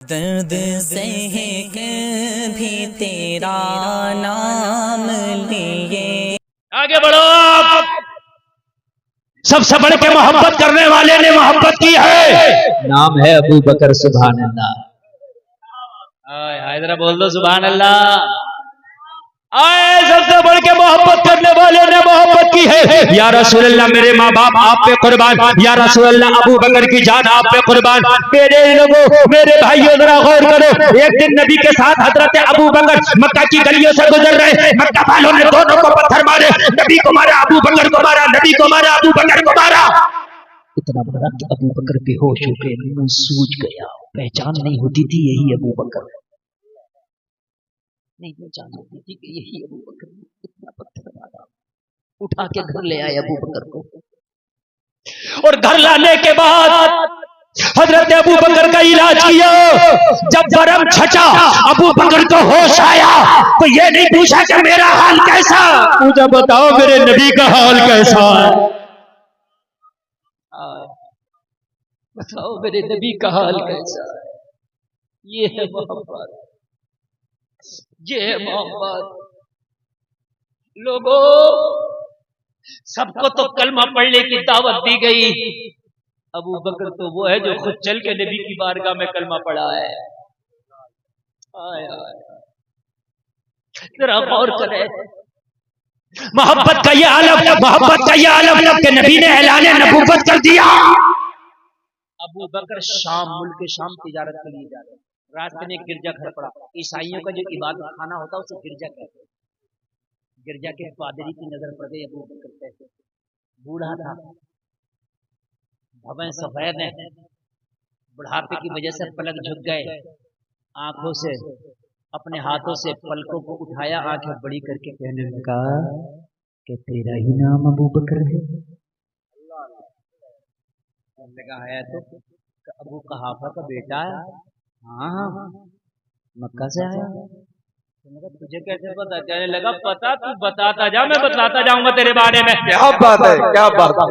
درد سہ کر بھی تیرا نام لیے آگے بڑھو آپ۔ سب سے بڑھ کے محبت کرنے والے نے محبت کی ہے، نام ہے ابو بکر۔ سبحان اللہ۔ ذرا بول دو سبحان اللہ۔ آئے سب سے بڑھ کے محبت کرنے والے نے محبت کی ہے۔ یا رسول اللہ میرے ماں باپ آپ پہ قربان، یا رسول اللہ ابو بکر کی جان آپ پہ قربان۔ میرے لوگوں، میرے بھائیوں ذرا غور کرو۔ ایک دن نبی کے ساتھ حضرت ابو بکر مکہ کی گلیوں سے گزر رہے، مکہ والوں نے دونوں کو پتھر مارے، نبی کو مارا، ابو بکر کو مارا، نبی کو مارا، ابو بکر کو مارا۔ اتنا بڑا کہ ابو بکر بے ہوش ہو گئے، منہ سوج گیا، پہچان نہیں ہوتی تھی یہی ابو بکر نہیں پہچان ہوتی تھی کہ یہی ابو بکر۔ اتنا پتھر مارا، اٹھا کے گھر لے آئے ابو بکر کو، اور گھر لانے کے بعد حضرت ابو بکر کا علاج کیا۔ جب برم چھچا ابو بکر کو ہوش آیا تو یہ نہیں پوچھا کہ میرا حال کیسا، مجھے بتاؤ میرے نبی کا حال کیسا ہے، بتاؤ میرے نبی کا حال کیسا ہے۔ یہ ہے محبت، یہ ہے محبت۔ لوگوں، سب کو تو کلمہ پڑھنے کی دعوت دی گئی، ابو بکر تو وہ ہے جو خود چل کے نبی کی بارگاہ میں کلمہ پڑھا ہے۔ ذرا غور کرے، محبت کا یہ عالم، محبت کا یہ عالم کہ نبی نے اعلان نبوت کر دیا۔ ابو بکر شام، ملک شام تجارت کے لیے جا رہے ہیں، راستے میں گرجا گھر پڑا۔ عیسائیوں کا جو عبادت خانہ ہوتا ہے اسے گرجا کہتے ہیں۔ گرجا کے پادری کی نظر پڑ گئی ابو بکر پہ، بوڑھا تھا، بھویں سفید ہیں، بڑھاپے کی وجہ سے پلک جھک گئے، آنکھوں سے، اپنے ہاتھوں سے پلکوں کو اٹھایا، آنکھیں بڑی کر کے کہنے لگا کہ تیرا ہی نام ابو بکر ہے؟ لگا ہے تو ابو قحافہ کا بیٹا ہے؟ ہاں، مکہ سے آیا۔ تجھے کیسے پتا؟ کہنے لگا پتا، تو بتاتا جا، میں بتلاتا جاؤں گا تیرے بارے میں۔ کیا بات ہے، کیا بات ہے،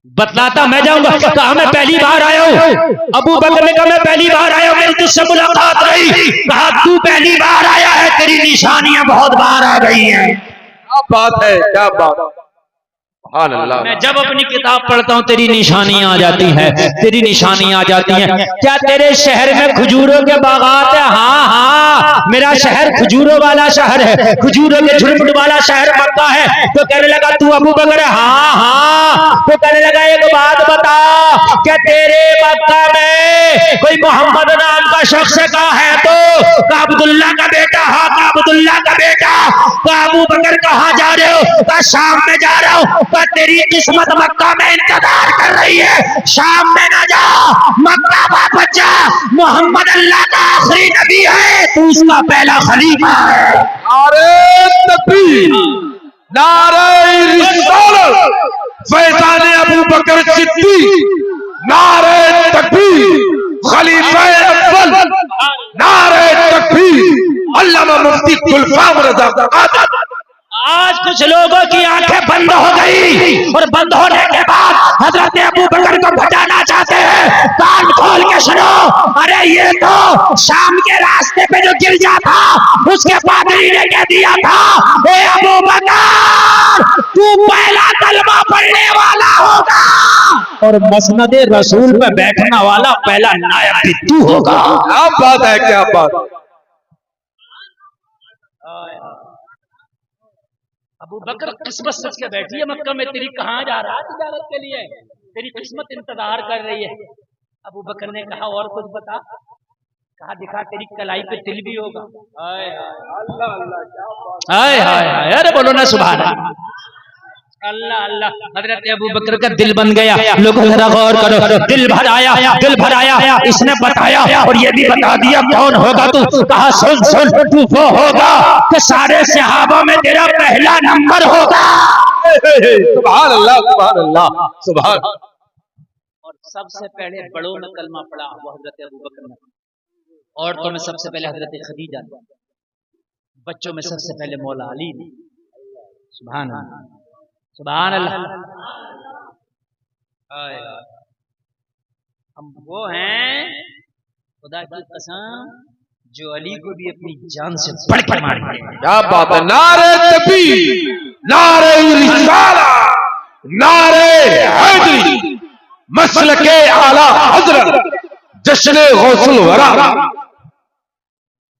بتلاتا میں جاؤں گا۔ کہا میں پہلی بار آیا ہوں۔ ابو بکر نے کہا میں پہلی بار آیا ہوں، میری تجھ سے ملاقات رہی۔ کہا تو پہلی بار آیا ہے، تیری نشانیاں بہت بار آ گئی ہیں۔ کیا بات ہے، کیا بات ہے، سبحان اللہ۔ میں جب اپنی کتاب پڑھتا ہوں تیری نشانیاں آ جاتی ہیں، تیری نشانیاں آ جاتی ہیں۔ کیا تیرے شہر میں کھجوروں کے باغات ہیں؟ ہاں ہاں، میرا شہر کھجوروں والا شہر ہے، کھجوروں کے جھرمٹ والا شہر مکہ ہے۔ تو کہنے لگا تو ابو بکر ہے؟ ہاں ہاں۔ تو کہنے لگا ایک بات بتا، کہ تیرے مکہ میں کوئی محمد نام کا شخص کا ہے تو؟ کہ عبداللہ کا بیٹا۔ ہاں، کہ عبداللہ کا بیٹا۔ کہ ابو بکر کہاں جا رہے ہو؟ کہ شام میں جا رہا ہوں۔ کہ تیری قسمت مکہ میں انتظار کر رہی ہے، شام میں نہ جا، مکہ واپس جا، محمد اللہ کا آخری نبی ہے، تو اس کا پہلا خلیفہ ہے۔ نعرہ تکبیر، نعرہ رسالت، فیضان ابو بکر صدیق، نعرہ تکبیر، خلیفہ اول، نعرہ تکبیر، علامہ مفتی گلفام رضا قادری۔ آج کچھ لوگوں کی آنکھیں بند ہو گئی، اور بند ہونے کے بعد حضرت ابو بکر کو بچانا چاہتے ہیں۔ کان کھول کے سنو، ارے یہ تو شام کے راستے پہ جو گرجا تھا اس کے پادری نے کہہ دیا تھا اے ابو بکر تو پہلا کلمہ پڑھنے والا ہوگا، اور مسند رسول پہ بیٹھنا والا پہلا نائب بھی تو ہوگا۔ کیا بات ہے، کیا بات ہے۔ ابو بکر قسمت سچ کے بیٹھی ہے مکہ میں، تیری کہاں جا رہا ہے تجارت کے لیے؟ تیری قسمت انتظار کر رہی ہے۔ ابو بکر نے کہا اور کچھ بتا؟ کہا دکھا تیری کلائی پہ تل بھی ہوگا۔ ہائے ہائے ہائے، ارے بولو نا سبحان اللہ۔ اللہ اللہ، حضرت ابو بکر کا دل بن گیا۔ لوگوں ذرا غور کرو، دل بھر آیا، دل بھر آیا۔ اس نے بتایا اور یہ بھی بتا دیا کون ہوگا تو؟ کہا سن سن، تو وہ ہوگا کہ سارے صحابہ میں تیرا پہلا نمبر ہوگا۔ سبحان اللہ، سبحان اللہ، سبحان۔ اور سب سے پہلے بڑوں میں کلمہ پڑا وہ حضرت ابو بکر نے، عورتوں میں سب سے پہلے حضرت خدیجہ، بچوں میں سب سے پہلے مولا علی نے۔ سبحان اللہ، سبحان اللہ۔ ہم وہ ہیں خدا کی قسم جو علی کو بھی اپنی جان سے بڑھ کر مارے. کیا بات ہے. نعرہ تکبیر، نعرہ رسالہ، نعرہ حیدری، مسلک اعلی حضرت، جشن غوث الورا.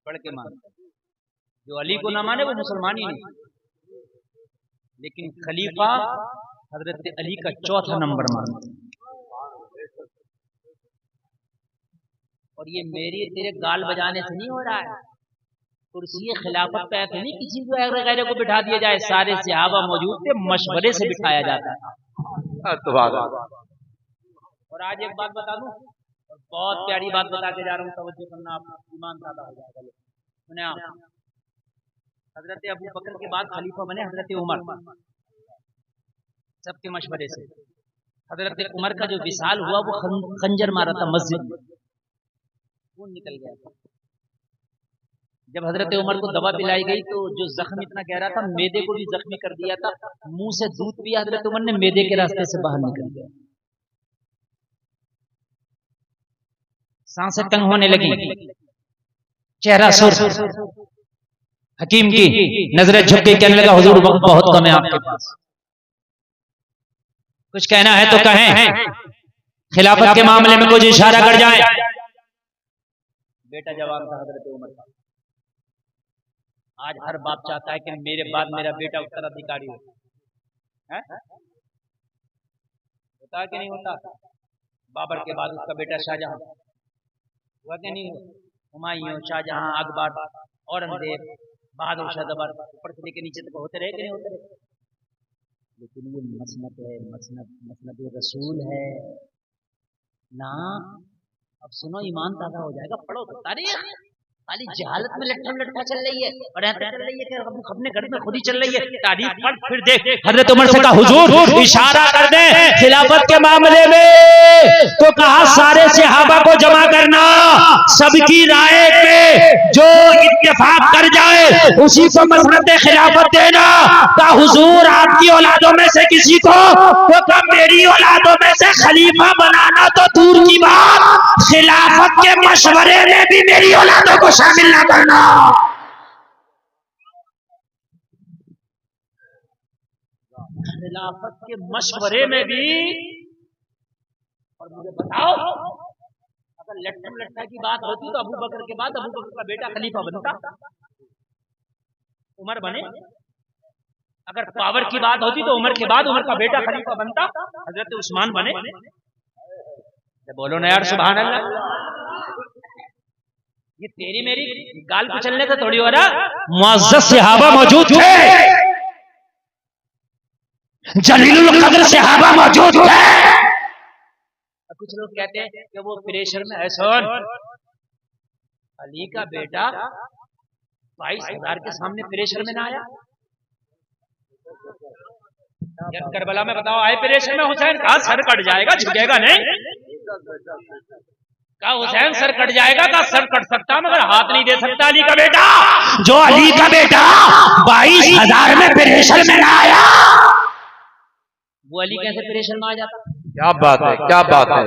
بڑھ کے مارے. جو علی کو نہ مانے وہ مسلمان ہی نہیں. لیکن خلیفہ حضرت علی کا چوتھا نمبر مانتے. اور یہ میری تیرے گال بجانے سے نہیں ہو رہا ہے. کرسی خلافت پہ تو نہیں کسی کو غیر کو بٹھا دیا جائے. سارے صحابہ موجود تھے, مشورے سے بٹھایا جاتا تھا. اور آج ایک بات بتا دوں, بہت پیاری بات بتا کے جا رہا ہوں, توجہ کرنا, آپ ایمان زیادہ ہو جائے گا. سنیں آپ, حضرت ابو بکر کے بعد خلیفہ بنے حضرت عمر, سب کے مشورے سے. حضرت عمر کا جو وصال ہوا وہ خنجر مارا تھا مسجد میں, خون نکل گیا تھا. جب حضرت عمر کو دوا پلائی گئی تو جو زخم اتنا گہرا تھا میدے کو بھی زخمی کر دیا تھا. منہ سے دودھ پیا حضرت عمر نے, میدے کے راستے سے باہر نکل گیا. سانسیں تنگ ہونے لگی, چہرہ سرخ. حکیم کی نظریں جھک کے کہنے لگا حضور وقت بہت کم ہے آپ کے پاس, کچھ کہنا ہے تو کہیں, خلافت کے معاملے میں کچھ اشارہ کر جائیں. بیٹا جوان تھا حضرت عمر کا. آج ہر باپ چاہتا ہے کہ میرے بعد میرا بیٹا اترادھیکاری ہو. ہوتا کہ نہیں ہوتا؟ بابر کے بعد اس کا بیٹا شاہجہاں ہوا کہ نہیں ہوا؟ ہمایوں, شاہجہاں, اکبر, اورنگزیب, بہادر شاہ زفر, اوپر سے لے کے نیچے تک ہوتے رہے کہ نہیں ہوتے رہے؟ لیکن یہ مسند ہے, مسند رسول ہے نا. اب سنو, ایمان تازہ ہو جائے گا. پڑھو تو تاریخ. خالی جہالت میں لٹھا چل رہی ہے, اور ایسا چل رہی ہے کہ اپنے گھر میں خود ہی چل رہی ہے. تاریخ پڑھ پھر دیکھ. حضرت عمر سے کہا حضور اشارہ کر دیں خلافت کے معاملے میں, تو کہا سارے صحابہ کو جمع کرنا, سب کی رائے پہ جو اتفاق کر جائے اسی کو مسند خلافت دینا. کہا حضور آپ کی اولادوں میں سے کسی کو, تو کہا میری اولادوں میں سے خلیفہ بنانا تو دور کی بات, خلافت کے مشورے میں بھی میری اولادوں کو شامل نہ کرنا. خلافت کے مشورے میں بھی. اور مجھے بتاؤ, اگر لٹھا کی بات ہوتی تو ابو بکر کے بعد ابو بکر کا بیٹا خلیفہ بنتا, عمر بنے. اگر پاور کی بات ہوتی تو عمر کے بعد عمر کا بیٹا خلیفہ بنتا, حضرت عثمان بنے. بولو نا یار سبحان اللہ. یہ تیری میری گال پہ چلنے سے تھوڑی ہو رہا. معزز صحابہ موجود تھے, جلیل القدر صحابہ موجود تھے. کچھ لوگ کہتے ہیں کہ وہ پریشر میں ہے. سن, علی کا بیٹا 22,000 کے سامنے پریشر میں نہ آیا. کربلا میں بتاؤ آئے پریشر میں حسین, کہا سر کٹ جائے گا, جھکے گا نہیں. کہا حسین سر کٹ جائے گا, کہا سر کٹ سکتا مگر ہاتھ نہیں دے سکتا. علی کا بیٹا, جو علی کا بیٹا 22,000 میں پریشر میں نہ آیا, وہ علی کیسے پریشر میں آ جاتا؟ کیا بات ہے, کیا بات ہے,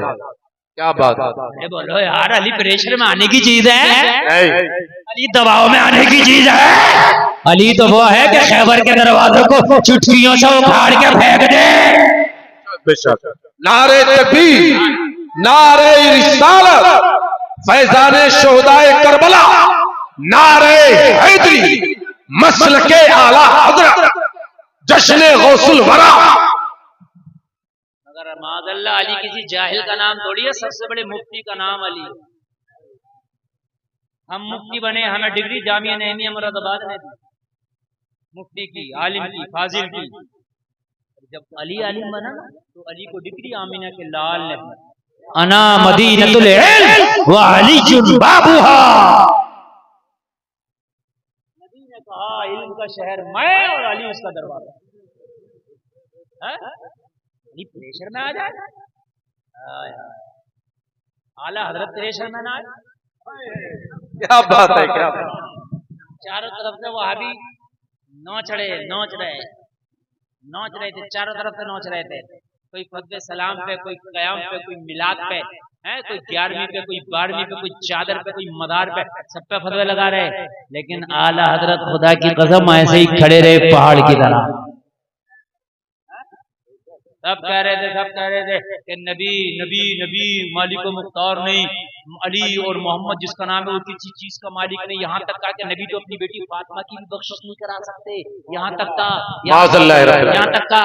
کیا بات ہے. بولو یار, علی پریشر میں آنے کی چیز ہے, علی دباؤ میں آنے کی چیز ہے. علی تو وہ ہے کہ خیبر کے دروازوں کو چٹکیوں سے اکھاڑ کے پھینک دے. نعرہ تکبیر, نعرہ رسالت, فیضان شہدائے کربلا, نعرہ حیدری, مسلک اعلی حضرت, جشن غوث الورا. مگر معاذ اللہ علی کسی جاہل کا نام تھوڑی ہے, سب سے بڑے مفتی کا نام علی. ہم مفتی بنے, ہمیں ڈگری جامعہ نعیمیہ مراد آباد میں دی, مفتی کی, عالم کی, فاضل کی. جب علی عالم بنا تو علی کو ڈگری آمینہ کے لال نے دی. انا مدینۃ العلم وعلی بابها. نبی نے کہا علم کا شہر میں اور علی اس کا دروازہ. علی پریشر میں آ جائے, اعلیٰ حضرت پریشر میں نہ آئے. کیا بات ہے, کیا بات. چاروں طرف سے وہابی نوچ رہے تھے, چاروں طرف سے نوچ رہے تھے. کوئی خطبہ سلام پہ, کوئی قیام پہ, کوئی میلاد پہ, ہے کوئی 11ویں پہ، کوئی 12ویں پہ، کوئی چادر پہ، کوئی مدار پہ، سب پہ فتوے لگا رہے، لیکن اعلی حضرت خدا کی قسم ایسے ہی کھڑے رہے پہاڑ کی طرح. سب کہہ رہے تھے کہ نبی نبی نبی مالک و مختار نہیں، علی اور محمد جس کا نام ہے وہ کسی چیز کا مالک نہیں. یہاں تک کہا کہ نبی تو اپنی بیٹی فاطمہ کی بھی بخشش نہیں کرا سکتے. یہاں تک تھا، یہاں تک کا.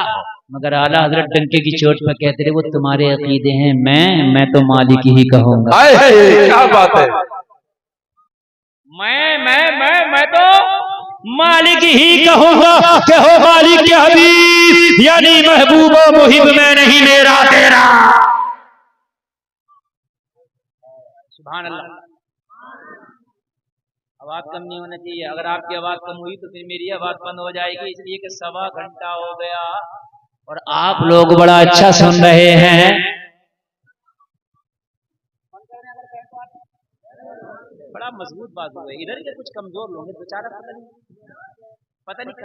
مگر اعلیٰ حضرت ڈنکے کی چوٹ میں کہتے رہے وہ تمہارے عقیدے ہیں، میں تو مالک ہی کہوں گا. کیا بات ہے. میں تو مالک ہی کہوں گا کہ ہو مالک کے حبیب، یعنی محبوب و محب میں نہیں میرا تیرا. سبحان اللہ. آواز کم نہیں ہونا چاہیے، اگر آپ کی آواز کم ہوئی تو پھر میری آواز بند ہو جائے گی، اس لیے کہ 1.25 گھنٹہ ہو گیا اور آپ لوگ بڑا اچھا سن رہے ہیں. بڑا مضبوط بات ہوئی. ادھر کے کچھ کمزور لوگ ہیں بیچارہ، پتہ نہیں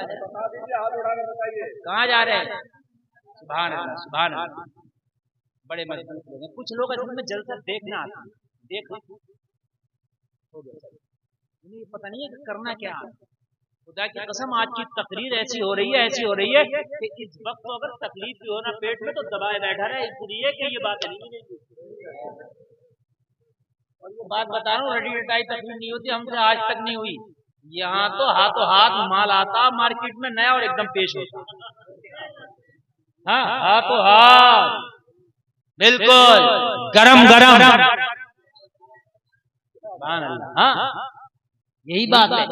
کہاں جا رہے ہیں. سبحان اللہ سبحان اللہ. بڑے مضبوط لوگ ہیں. کچھ لوگ اصل میں جلسہ دیکھنا آتے ہیں، دیکھنا پتہ نہیں ہے کہ کرنا کیا ہے. خدا کی قسم آج کی تقریر ایسی ہو رہی ہے کہ اس وقت اگر تکلیف بھی ہونا پیٹ میں تو دبائے بیٹھا رہے، اس لیے کہ یہ بات نہیں. اور یہ بات بتا رہا ہوں، رڈی رٹائی تقریر نہیں ہوتی، ہم سے آج تک نہیں ہوئی. یہاں تو ہاتھوں ہاتھ مال آتا مارکیٹ میں نیا اور ایک دم پیش ہوتا. ہاں ہاتھوں ہاتھ بالکل گرم گرم. ہاں یہی بات ہے.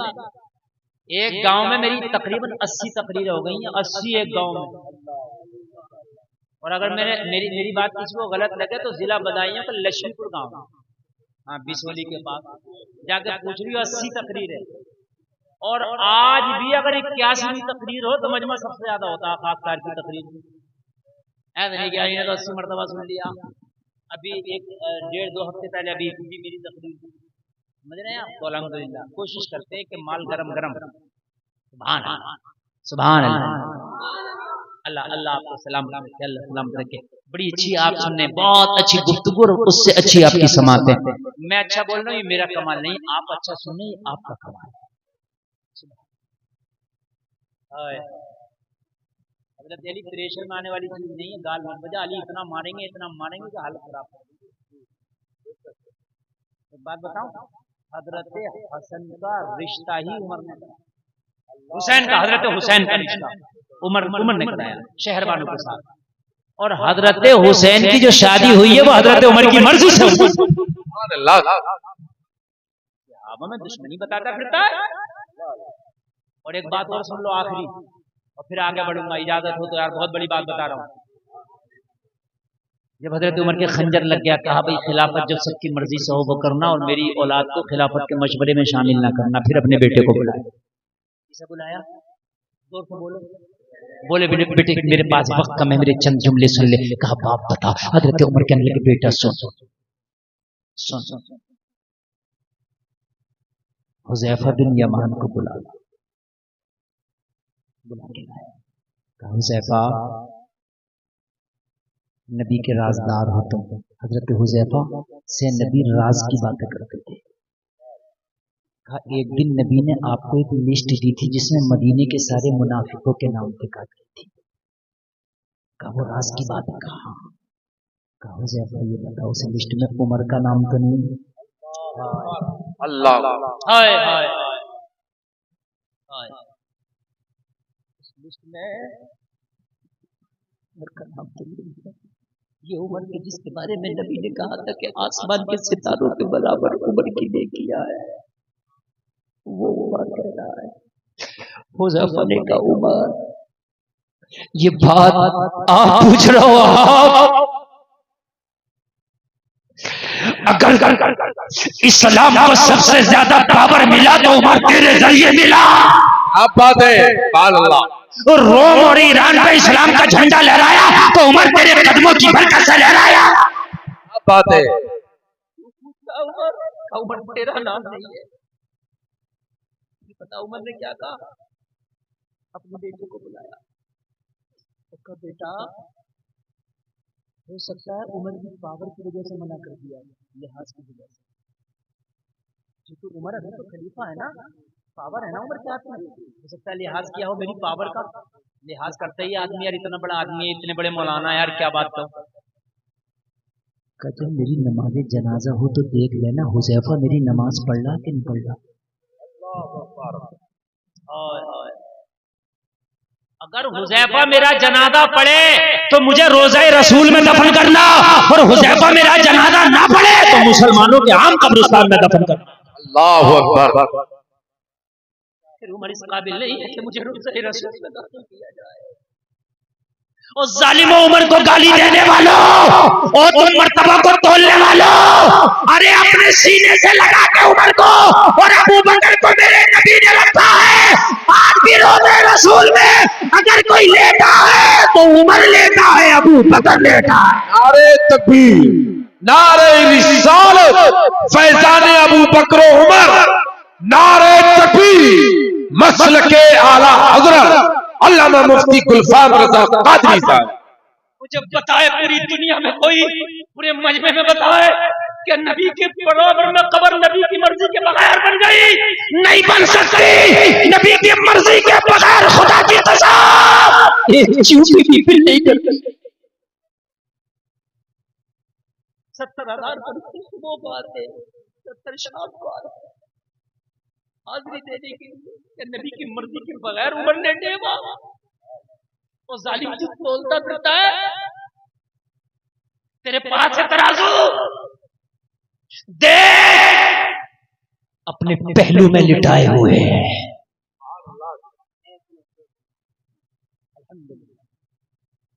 ایک گاؤں میں میری تقریباً 80 تقریریں ہو گئی ہیں، 80 ایک گاؤں میں. اور اگر میری بات کسی کو غلط لگے تو ضلع بدائیوں کا لشمی پور گاؤں، ہاں بسولی کے پاس جا کے پوچھ رہی ہوں، 80 تقریر ہے. اور آج بھی اگر 81ویں تقریر ہو تو مجمع سب سے زیادہ ہوتا ہے خاکسار کی تقریر. ایسا نہیں کہ تو 80 مرتبہ سن لیا. ابھی ایک 1.5-2 ہفتے پہلے ابھی میری تقریر سمجھ رہے ہیں آپ. تو الحمدللہ کوشش کرتے ہیں کہ مال گرم گرم. سبحان اللہ سبحان اللہ. اللہ آپ کو سلامت رکھے، اللہ سلامت رکھے. بڑی اچھی آپ سننے، بہت اچھی گفتگو اور اس سے اچھی آپ کی سماعت ہے. میں اچھا بول رہا ہوں، یہ میرا کمال نہیں، آپ اچھا سنیں یہ آپ کا کمال ہے. حضرت علی پریشر میں آنے والی چیز نہیں ہے. گال مت بجا، علی اتنا ماریں گے کہ حالت خراب ہو جائے. ایک بات بتاؤں، حضرت حسن کا رشتہ ہی عمر نے کرایا، حسین کا، حضرت حسین کا رشتہ عمر نے کرایا شہر والوں کے ساتھ. اور حضرت حسین کی جو شادی ہوئی ہے وہ حضرت عمر کی مرضی سے ہوئی. صحابہ میں دشمنی بتاتا پھرتا ہے. اور ایک بات اور سن لو آخری، اور پھر آگے بڑھوں گا، اجازت ہو تو. یار بہت بڑی بات بتا رہا ہوں. جب حضرت عمر کے خنجر لگ گیا، کہا بھائی خلافت جب سب کی مرضی سے ہو وہ کرنا، اور میری اولاد کو خلافت کے مشورے میں شامل نہ کرنا. پھر اپنے بیٹے کو بلایا. کسے بلایا؟ زور سے بولو. بولے بیٹے میرے پاس وقت کم ہے، میرے چند جملے سن لے. کہا باپ بتا. حضرت عمر کہنے لگے بیٹا سن. حذیفہ بن یمان کو بلا کے لایا. کہا حذیفہ نبی کے رازدار ہو تم. حضرت حذیفہ سے نبی راز کی باتیں کرتے تھے. کہا ایک دن نبی نے آپ کو ایک لسٹ دی تھی جس میں مدینے کے سارے منافقوں کے نام لکھا کی تھی. کہا وہ راز کی بات ہے. کہا حذیفہ یہ بتاؤ اس لسٹ میں عمر کا نام تو نہیں؟ اللہ ہائے ہائے اس لسٹ میں عمر کا نام تو نہیں. یہ عمر کے جس کے بارے میں نبی نے کہا تھا کہ آسمان کے ستاروں کے برابر عمر کی نے کیا ہے، وہ عمر کہہ رہا ہے. حذیفہ نے کہا عمر یہ بات آپ پوچھ رہے ہو، اگر اسلام کو سب سے زیادہ پاور ملا تو عمر تیرے ذریعے ملا. اب بات ہے. سبحان اللہ. روم اور ایران پہ اسلام کا جھنڈا لہرایا تو عمر تیرے قدموں کی برکت سے لہرایا. اب بات ہے. عمر تیرا نام نہیں ہے. پتا عمر نے کیا کہا؟ اپنے بیٹے کو بلایا. کہا بیٹا ہو سکتا ہے عمر کی پاور کی وجہ سے منع کر دیا، لحاظ کی وجہ سے، کیونکہ عمر ابھی تو خلیفہ ہے نا، پاور ہے نا عمر کے ہاتھ میں، ہو سکتا ہے لحاظ کیا ہو میری پاور کا، لحاظ کرتا ہی آدمی یار اتنا بڑا آدمی ہے، اتنے بڑے مولانا یار کیا بات کروں. جب میری نماز جنازہ ہو تو دیکھ لینا حذیفہ میری نماز پڑھ رہا کہ نہیں پڑھ رہا. اگر حذیفہ میرا جنازہ پڑھے تو مجھے روضہ رسول میں دفن کرنا، اور حذیفہ میرا جنازہ نہ پڑھے تو مسلمانوں کے عام قبرستان میں دفن کرنا. اللہ اکبر. پھر عمر اس قابل نہیں ہے کہ مجھے روضہ رسول میں دفن کیا جائے. اور ظالم عمر کو گالی دینے والوں اور تم مرتبہ کو تولنے والوں، ارے اپنے سینے سے لگا کے عمر کو اور ابو بکر کو میرے نبی نے رکھا ہے. آج بھی روضہ رسول میں اگر کوئی لیٹا ہے تو عمر لیٹا ہے، ابو بکر لیٹا ہے. نعرے تکبیر، نعرے رسالت، فیضان ابو بکر و عمر، نعرے تکبیر، مسلک اعلی حضرت علامہ مفتی گلفام رضا قادری صاحب. مجھے بتائے پوری دنیا میں کوئی، پورے مجمع میں بتائے کہ نبی کے برابر میں قبر نبی کی مرضی کے بغیر بن گئی؟ نہیں بن سکتی. نبی کی مرضی کے بغیر خدا کی قسم چوٹی بھی پھر نہیں کر سکتی. 70,000 وہ بات ہے، 70 شام کو حاضری دینے کے لیے کہ نبی کی مرضی کے بغیر عمر لیٹے گا. وہ ظالم جو بولتا پھرتا ہے، تیرے پاس ہے ترازو، دیکھ اپنے پہلو میں لٹائے ہوئے ہیں.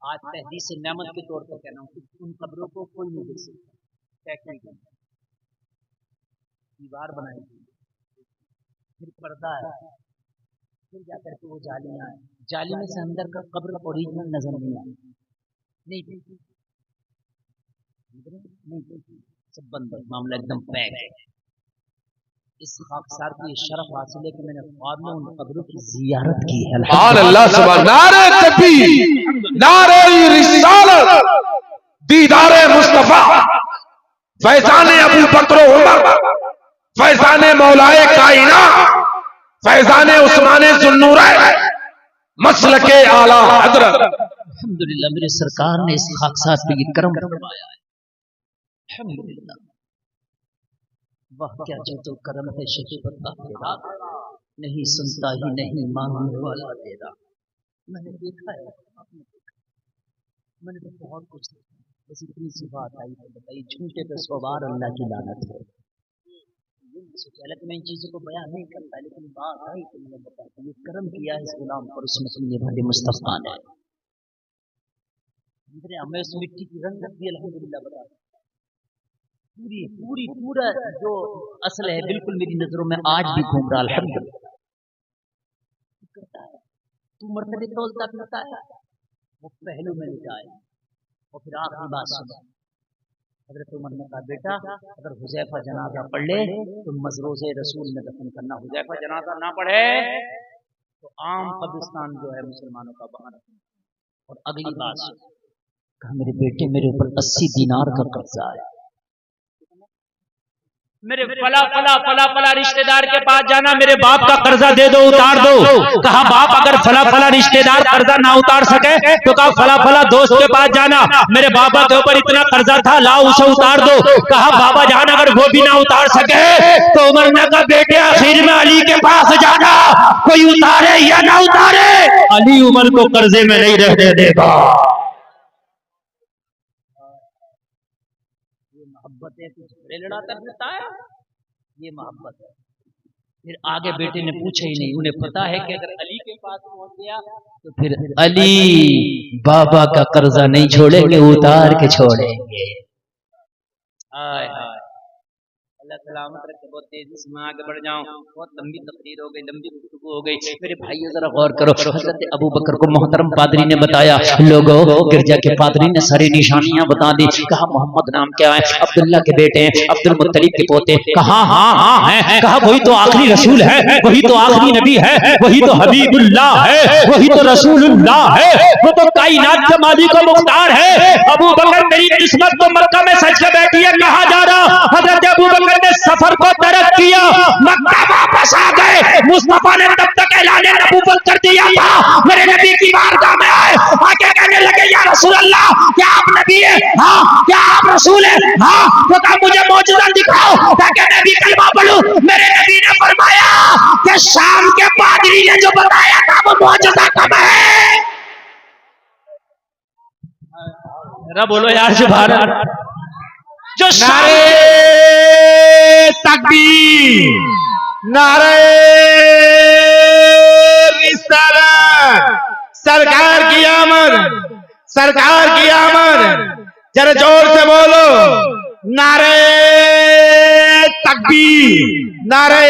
آج تحدیث نعمت کے طور پر کہنا ہوں کہ ان قبروں کو کوئی نہیں دیکھ سکتا. دیوار بنائی گئی، پھر پردہ ہے، پھر جا کر کے وہ جالیاں ہیں، جالی میں سے اندر کا قبر اوریجنل نظر نہیں آئی، نہیں سب بند ہے، معاملہ ایک دم پیک ہے. اس خاکسار کی شرف حاصل ہے کہ میں نے خواب میں ان قبروں کی زیارت کی ہے. سبحان اللہ، سبحان. نعرے تکبیر، نعرے رسالت، دیدار مصطفیٰ، فیضان ابو بکر و عمر، فیضان مولائے کائنات، فیضان عثمان ذوالنورین، مسلک اعلی حضرت. الحمدللہ میرے سرکار نے اس خاکسار پہ یہ کرم فرمایا ہے. الحمدللہ. واہ کیا جد و کرم ہے شکیبت کا تیرا، نہیں سنتا ہی نہیں مانگنے والا تیرا. میں نے دیکھا ہے، میں نے تو بہت کچھ دیکھا، بس اتنی سی بات آئی تو بتائی، جھوٹے پہ سوار اللہ کی لعنت ہے. حالانکہ میں ان چیزوں کو بیان نہیں کرتا، لیکن بات آئی تو میں نے بتایا یہ کرم کیا ہے اس غلام پر، اس مسلم بھائی مصطفیٰ نے. ہمیں اس مٹی کی رنگت بھی الحمدللہ بتا پورا جو اصل ہے بالکل میری نظروں میں آج بھی گھوم رہا. الحمدللہ تو مرتبہ تولتا پھرتا ہے، وہ پہلو میں لٹائے. اور پھر آخری بات سنا، حضرت عمر نے کہا بیٹا اگر حذیفہ جنازہ پڑھ لے تو مزروز رسول میں دفن کرنا، حذیفہ جنازہ نہ پڑھے تو عام قبرستان جو ہے مسلمانوں کا وہاں رکھنا. اور اگلی بات کہا میرے بیٹے میرے اوپر 80 دینار کا قرضہ ہے، میرے فلا فلا فلا فلا رشتہ دار کے پاس جانا، میرے باپ کا قرضہ دے دو اتار دو. کہا باپ اگر فلا فلا رشتہ دار قرضہ نہ اتار سکے تو کہا فلا فلا دوست کے پاس جانا، میرے بابا کے اوپر اتنا قرضہ تھا لاؤ اسے اتار دو. کہا بابا جان اگر وہ بھی نہ اتار سکے تو عمر نے کہا بیٹے آخر میں علی کے پاس جانا، کوئی اتارے یا نہ اتارے علی عمر کو قرضے میں نہیں رہنے دے گا. محبتیں کچھ لڑاتا پھرتا ہے، یہ محبت ہے. پھر آگے بیٹے نے پوچھا ہی نہیں، انہیں پتا ہے کہ اگر علی کے پاس پہنچ گیا تو پھر علی بابا کا قرضہ نہیں چھوڑیں گے، اتار کے چھوڑیں گے. اللہ سلامت رکھے. بہت تیزی سے میں آگے بڑھ جاؤں, بہت لمبی تقریر ہو گئی, لمبی گفتگو ہو گئی. میرے بھائیو ذرا غور کرو, حضرت ابو بکر کو محترم پادری نے بتایا, لوگوں گرجا کے پادری نے ساری نشانیاں بتا دی. کہا محمد نام کیا ہے؟ عبداللہ کے بیٹے ہیں, عبد المطلب کے پوتے. کہا ہاں ہاں ہیں. کہا وہی تو آخری رسول ہے, وہی تو آخری نبی ہے, وہی تو حبیب اللہ ہے, وہی تو رسول اللہ ہے, وہ تو کائنات کے مالک و مختار ہے. ابو بکر تیری قسمت تو مکہ میں سچ کے بیٹھی ہے. کہا جا رہا, حضرت ابو بکر نے سفر کو ترک کیا, مکہ واپس آ گئے. مصطفیٰ نے تب تک اعلان نبوت کر دیا تھا. میرے نبی کی بارگاہ میں آئے, آگے کہنے لگے یا رسول اللہ, کیا آپ نبی ہیں؟ ہاں. کیا آپ رسول ہیں؟ ہاں. تو کہا مجھے معجزہ دکھاؤ تاکہ میں بھی کلمہ پڑھوں. میرے نبی نے فرمایا کہ شام کے پادری نے جو بتایا تھا وہ معجزہ کب ہے؟ ذرا بولو یار سبحان اللہ. جو نعرے تکبیر, نعرے رسالت, سرکار کی آمد, سرکار کی آمد. ذرا زور سے بولو, نعرے تکبیر, نعرے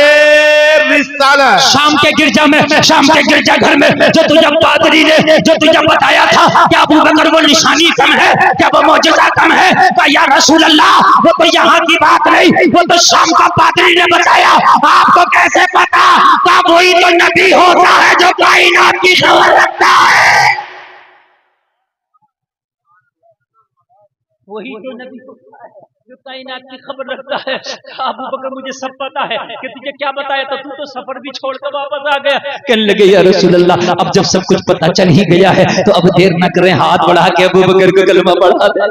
رسالت. شام کے گرجا میں, شام کے گرجا گھر میں جو تجھے پادری نے جو تجھے بتایا تھا کیا ابو بکر وہ نشانی کم ہے, کیا وہ معجزہ کم ہے؟ کہا یا رسول اللہ وہ تو یہاں کی بات نہیں, وہ تو شام کا پادری نے بتایا. آپ کو کیسے پتا؟ کہا وہی تو نبی ہوتا ہے جو کائنات کی خبر رکھتا ہے. وہی تو نبی ہوتا ہے جو کائنات کی خبر رکھتا ہے. ابو بکر مجھے سب پتا ہے کہ تجھے کیا بتایا تھا, تو سفر بھی چھوڑ کر واپس آ گیا. کہنے لگے یا رسول اللہ اب جب سب کچھ پتا چل ہی گیا ہے تو اب دیر نہ کریں, ہاتھ بڑھا کے ابو بکر کو کلمہ پڑھا دے.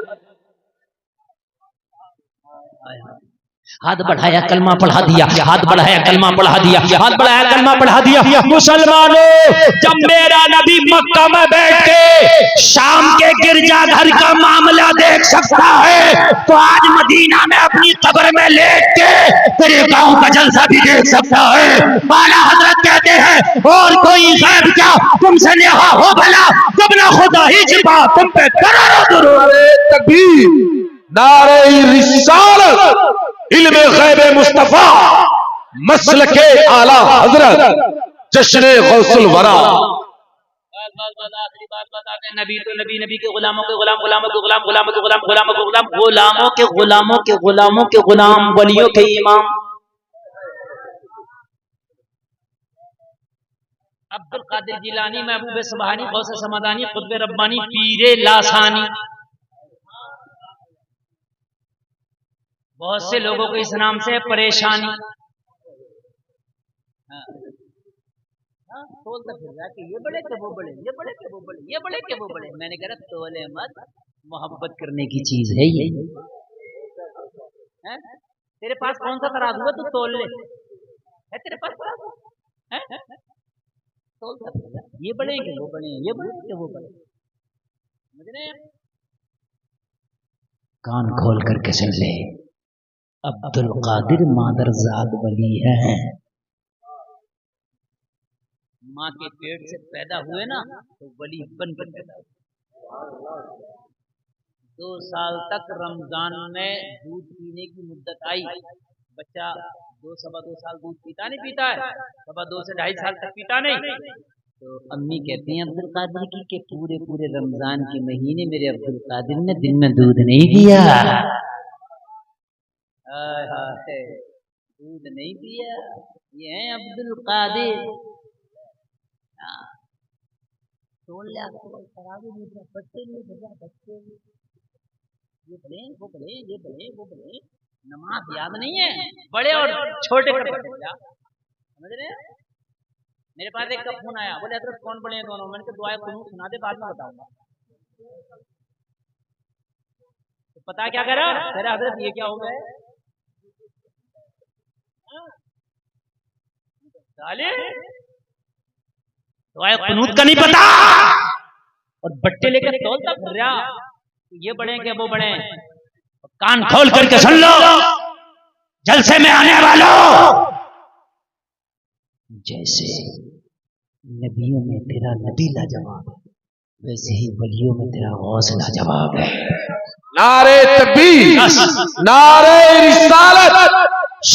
ہاتھ بڑھایا کلمہ پڑھا دیا, ہاتھ بڑھایا کلمہ پڑھا دیا, ہاتھ بڑھایا کلمہ پڑھا دیا. مسلمانوں, جب میرا نبی مکہ میں بیٹھ کے شام کے گرجا گھر کا معاملہ دیکھ سکتا ہے تو آج مدینہ میں اپنی قبر میں لیٹ کے تیرے گاؤں کا جلسہ بھی دیکھ سکتا ہے. اعلیٰ حضرت کہتے ہیں اور کوئی غیب کیا تم سے نہا ہو بھلا, جب نہ خدا ہی چھپا تم پہ کروڑوں درود. نعرے تکبیر, نعرے رسالت, علم غیب مصطفیٰ, مسلک اعلی حضرت, جشن غوث الورا. آخری بات بتا دیں, نبی تو نبی, نبی کے غلاموں کے غلام, غلاموں کے غلام, غلاموں کے غلام, غلاموں کے غلام, غلاموں کے غلاموں کے غلاموں کے غلام, ولیوں کے امام. عبد القادر جیلانی, محبوب سبحانی, غوث سمدانی, قطب ربانی, پیر لاسانی. بہت سے لوگوں کو اس نام سے پریشانی. یہ بڑے کہ وہ بڑے, یہ بڑے کہ وہ بڑے, یہ بڑے کہ وہ بڑے. میں نے کہا تولے مت, محبت کرنے کی چیز ہے یہ. تیرے پاس کون سا ترازو ہے تو تول لے, ہے تیرے پاس ترازو؟ یہ بڑے کہ وہ بڑے, یہ بڑے کہ وہ بڑے. کان کھول کر کے سن لے, عبد القادر مادر زاد ولی ہے. ماں کے پیٹ سے پیدا ہوئے نا تو ولی بن کر پیدا ہوئے. 2 سال تک رمضان میں دودھ پینے کی مدت آئی. بچہ 2 سال دودھ پیتا نہیں, پیتا ہے 2 سے 2.5 سال تک پیتا نہیں. تو امی کہتی ہیں عبد القادر کی کہ پورے رمضان کے مہینے میرے عبد القادر نے دن میں دودھ نہیں پیا. دودھ نہیں پیا, یہ ہیں عبد القادر. نماز یاد نہیں ہے, بڑے اور چھوٹے سمجھ رہے ہیں. میرے پاس ایک کا فون آیا, بولے حضرت کون بڑے ہیں دونوں؟ میں نے کہا دعائیں قنوت سنا دے, بعد میں بتاؤں گا. پتا کیا کہہ رہا, کہہ رہا حضرت یہ کیا ہو گئے دعائیں قنوت کا نہیں پتا, اور بٹے لے کر تولتا پھر رہا. یہ بڑے کہ وہ بڑے. کان کھول کر کے سن لو, جلسے میں آنے والوں, جیسے نبیوں میں تیرا نبی لاجواب ہے ویسے ہی ولیوں میں تیرا غوث لاجواب ہے. نعرے تکبیر, نعرے رسالت,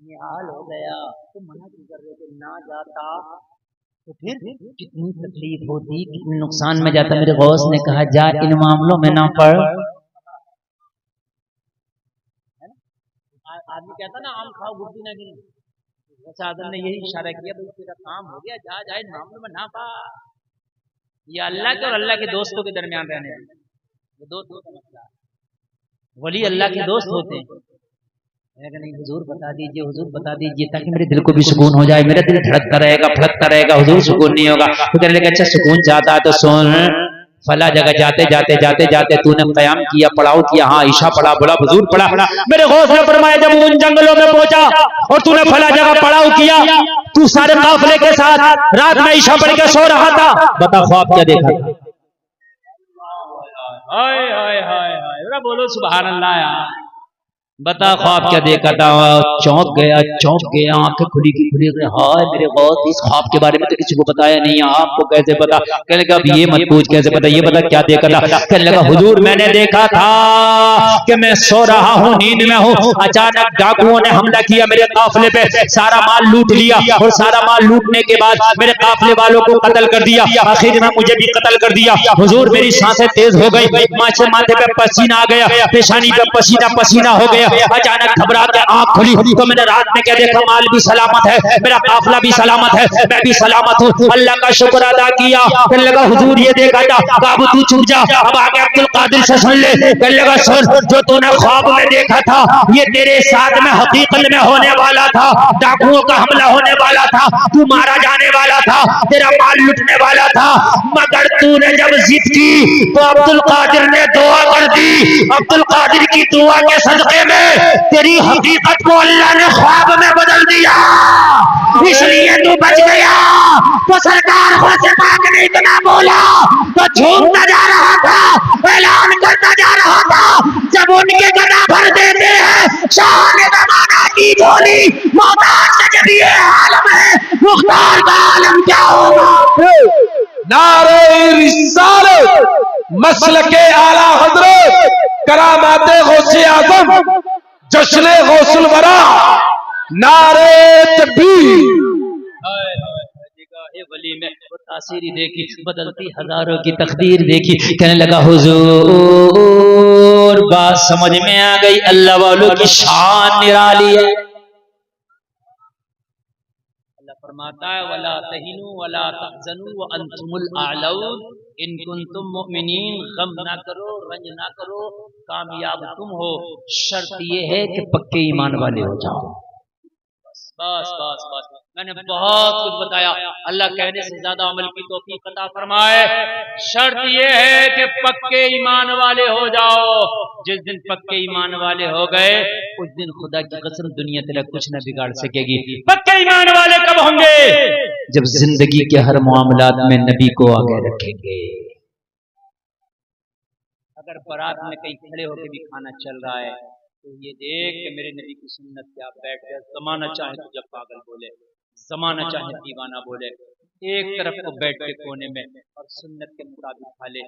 یہ حال ہو گیا تو منع کیوں کر رہے تھے؟ نہ جاتا تو پھر کتنی تکلیف ہوتی، کتنے نقصان میں جاتا۔ میرے غوث نے کہا جا ان معاملوں میں نہ پڑ۔ آدمی کہتا نا آم کھاؤ گٹی نہ گری، ویسے آدم نے یہی اشارہ کیا بھائی تیرا کام ہو گیا، جا جائے ان معاملوں میں نہ پا۔ یہ اللہ کے اور اللہ کے دوستوں کے درمیان رہنے وہ دوستوں کا مسئلہ ہے۔ ولی اللہ کے دوست ہوتے ہیں۔ میں کہ نہیں حضور بتا دیجئے، حضور بتا دیجئے تاکہ میرے دل کو بھی سکون ہو جائے۔ میرا دل دھڑکتا رہے گا پھڑکتا رہے گا، حضور سکون نہیں ہوگا۔ تو کہنے لگا اچھا سکون چاہتا ہے تو سن، فلا جگہ جاتے جاتے جاتے جاتے تو نے قیام کیا، پڑاؤ کیا، ہاں عشاء پڑھا، بولا حضور پڑھا۔ میرے غوث نے فرمایا جب ان جنگلوں میں پہنچا اور تو نے فلا جگہ پڑاؤ کیا، تو سارے قافلے کے ساتھ رات میں عشاء پڑھ کے سو رہا تھا، بتا خواب کیا دیکھا تھا؟ ہائے ہائے ہائے ہائے، بولو سبحان اللہ یار۔ بتا خواب کیا دیکھا تھا؟ چونک گیا، آنکھیں کھلی کی کھلی، ہائے میرے غوث اس خواب کے بارے میں تو کسی کو بتایا نہیں، آپ کو کیسے پتا؟ کہنے لگا اب یہ مت پوچھ کیسے پتا، یہ بتا کیا دیکھا تھا؟ کہنے لگا حضور میں نے دیکھا تھا کہ میں سو رہا ہوں، نیند میں ہوں، اچانک ڈاکوؤں نے حملہ کیا میرے قافلے پہ، سارا مال لوٹ لیا، اور سارا مال لوٹنے کے بعد میرے قافلے والوں کو قتل کر دیا، آخر میں مجھے بھی قتل کر دیا۔ حضور میری سانسیں تیز ہو گئی، ماتھے پہ پسینہ آ گیا، پیشانی پہ پسینہ پسینہ ہو گیا، اچانک گھبرا کے آنکھ کھلی تو میں نے رات میں کیا دیکھا؟ مال بھی سلامت ہے، میرا قافلہ بھی سلامت ہے، میں بھی سلامت ہوں، اللہ کا شکر ادا کیا۔ کہنے لگا حضور یہ دیکھا تھا، کہا اب تو چھپ جا، اب آگے عبد القادر سے سن لے۔ کہنے لگا سن، جو تو نے خواب میں دیکھا تھا یہ تیرے ساتھ میں حقیقت میں ہونے والا تھا، ڈاکوؤں کا حملہ ہونے والا تھا، تو مارا جانے والا تھا، تیرا مال لٹنے والا تھا، مگر تو نے جب ضد کی تو عبد القادر نے دعا کر دی، عبد القادر کی دعا کے صدقے میں تیری حقیقت کو اللہ نے خواب میں بدل دیا، اس لیے تو بچ گیا۔ تو سرکار خود سے پاک نے اتنا بولا تو جھومتا جا رہا تھا، اعلان کرتا جا رہا تھا، جب ان کے گدا بھر دیتے ہیں شاہ نے زمانہ کی جھولی، محتاج سے جب یہ عالم ہے مختار کا عالم کیا ہوگا؟ نعرہ رسالت، مسلک اعلی حضرت، کرامات غوث اعظم، جشن غوث الورا، نعرہ تکبیر۔ ولی میں وہ تاثیری دیکھی، بدلتی ہزاروں کی تقدیر دیکھی۔ کہنے لگا حضور بات سمجھ میں آ گئی، اللہ والوں کی شان نرالی ہے۔ اللہ فرماتا ہے وَلَا تَهِنُوا وَلَا تَحْزَنُوا وَأَنْتُمُ الْأَعْلَوْنَ ان کنتم مؤمنین، غم نہ کرو، رنج نہ کرو، کامیاب تم ہو، شرط یہ ہے کہ پکے ایمان والے ہو جاؤ۔ بس بس بس میں نے بہت کچھ بتایا، اللہ کہنے سے زیادہ عمل کی توفیق عطا فرمائے۔ شرط یہ ہے کہ پکے ایمان والے ہو جاؤ، جس دن پکے ایمان والے ہو گئے اس دن خدا کی قسم دنیا تیرا کچھ نہ بگاڑ سکے گی۔ پکے ایمان والے کب ہوں گے؟ جب زندگی کے ہر معاملات میں نبی کو آگے رکھیں گے۔ اگر بارات میں کہیں کھڑے ہو کے بھی کھانا چل رہا ہے تو یہ دیکھ کہ میرے نبی کی سنت کیا، بیٹھ گیا، زمانہ چاہے تو جب پاگل بولے، زمانہ چاہے دیوانہ بولے، ایک طرف کو بیٹھ کے کونے میں اور سنت کے مطابق کھا لے۔